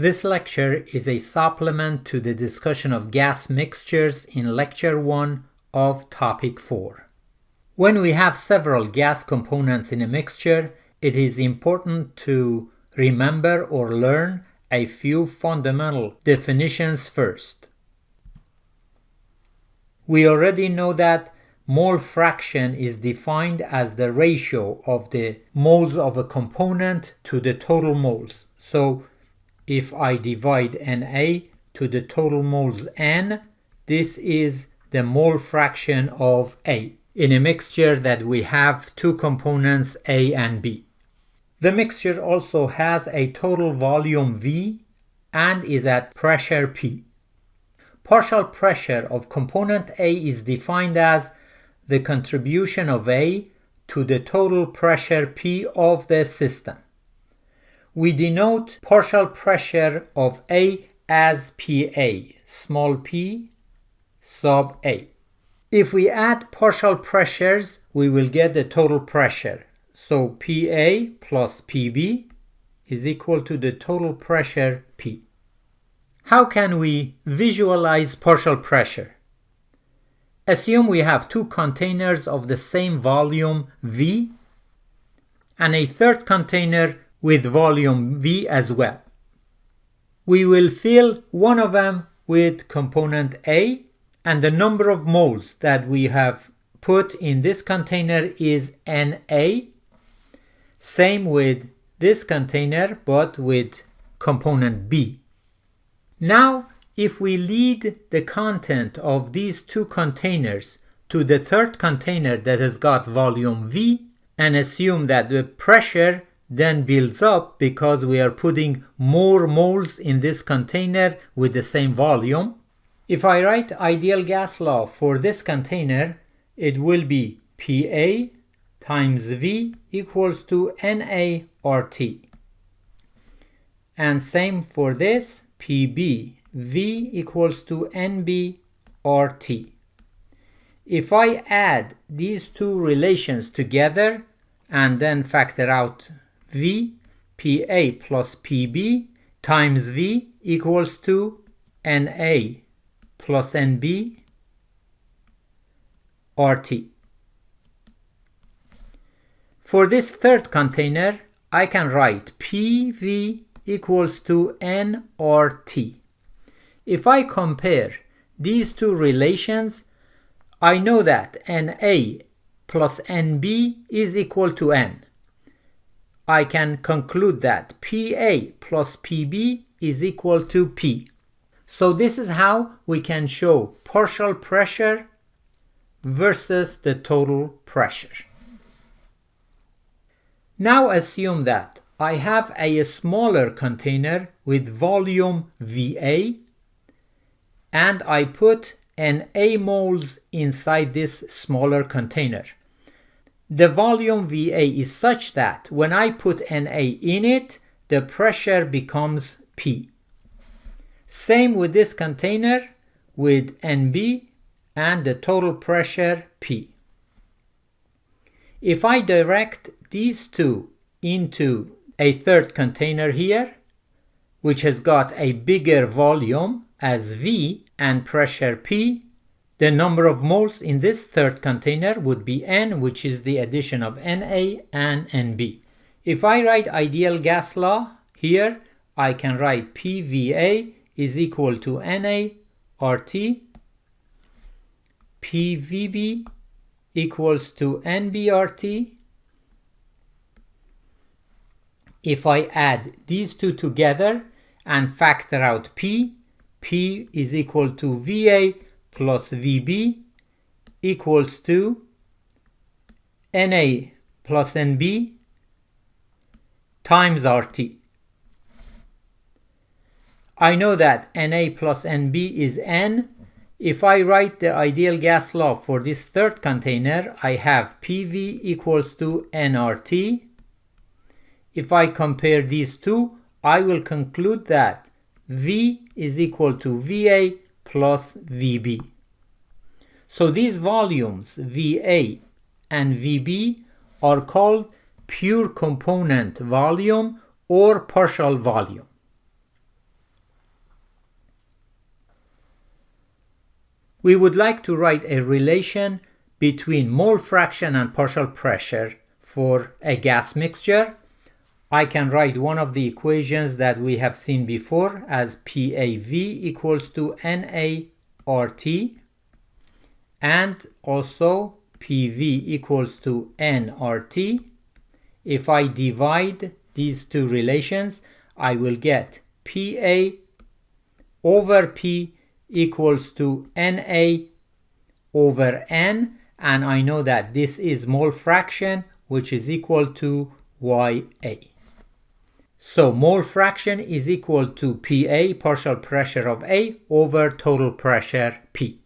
This lecture is a supplement to the discussion of gas mixtures in Lecture 1 of Topic 4. When we have several gas components in a mixture, it is important to remember or learn a few fundamental definitions first. We already know that mole fraction is defined as the ratio of the moles of a component to the total moles. So if I divide Na to the total moles N, this is the mole fraction of A in a mixture that we have two components A and B. The mixture also has a total volume V and is at pressure P. Partial pressure of component A is defined as the contribution of A to the total pressure P of the system. We denote partial pressure of A as PA, small p sub A. If we add partial pressures, we will get the total pressure. So PA plus PB is equal to the total pressure P. How can we visualize partial pressure? Assume we have two containers of the same volume V and a third container with volume V as well. We will fill one of them with component A, and the number of moles that we have put in this container is Na. Same with this container, but with component B. Now, if we lead the content of these two containers to the third container that has got volume V and assume that the pressure then builds up because we are putting more moles in this container with the same volume. If I write ideal gas law for this container, it will be PA times V equals to Na RT. And same for this, PB, V equals to NB RT. If I add these two relations together and then factor out V, PA plus PB times V equals to Na plus NB RT. For this third container, I can write PV equals to nRT. If I compare these two relations, I know that Na plus Nb is equal to N. I can conclude that PA plus PB is equal to P. So this is how we can show partial pressure versus the total pressure. Now assume that I have a smaller container with volume VA and I put Na moles inside this smaller container. The volume VA is such that when I put Na in it, the pressure becomes P. Same with this container with NB and the total pressure P. If I direct these two into a third container here, which has got a bigger volume as V and pressure P, the number of moles in this third container would be N, which is the addition of Na and Nb. If I write ideal gas law here, I can write PVA is equal to Na RT, PVB equals to NBRT. If I add these two together and factor out P is equal to VA plus VB equals to Na plus Nb times RT. I know that Na plus Nb is N. If I write the ideal gas law for this third container, I have PV equals to nRT. If I compare these two, I will conclude that V is equal to VA plus VB. So these volumes, VA and VB, are called pure component volume or partial volume. We would like to write a relation between mole fraction and partial pressure for a gas mixture. I can write one of the equations that we have seen before as PAV equals to NART, and also PV equals to nRT. If I divide these two relations, I will get PA over P equals to NA over N, and I know that this is mole fraction, which is equal to YA. So mole fraction is equal to PA, partial pressure of A, over total pressure P.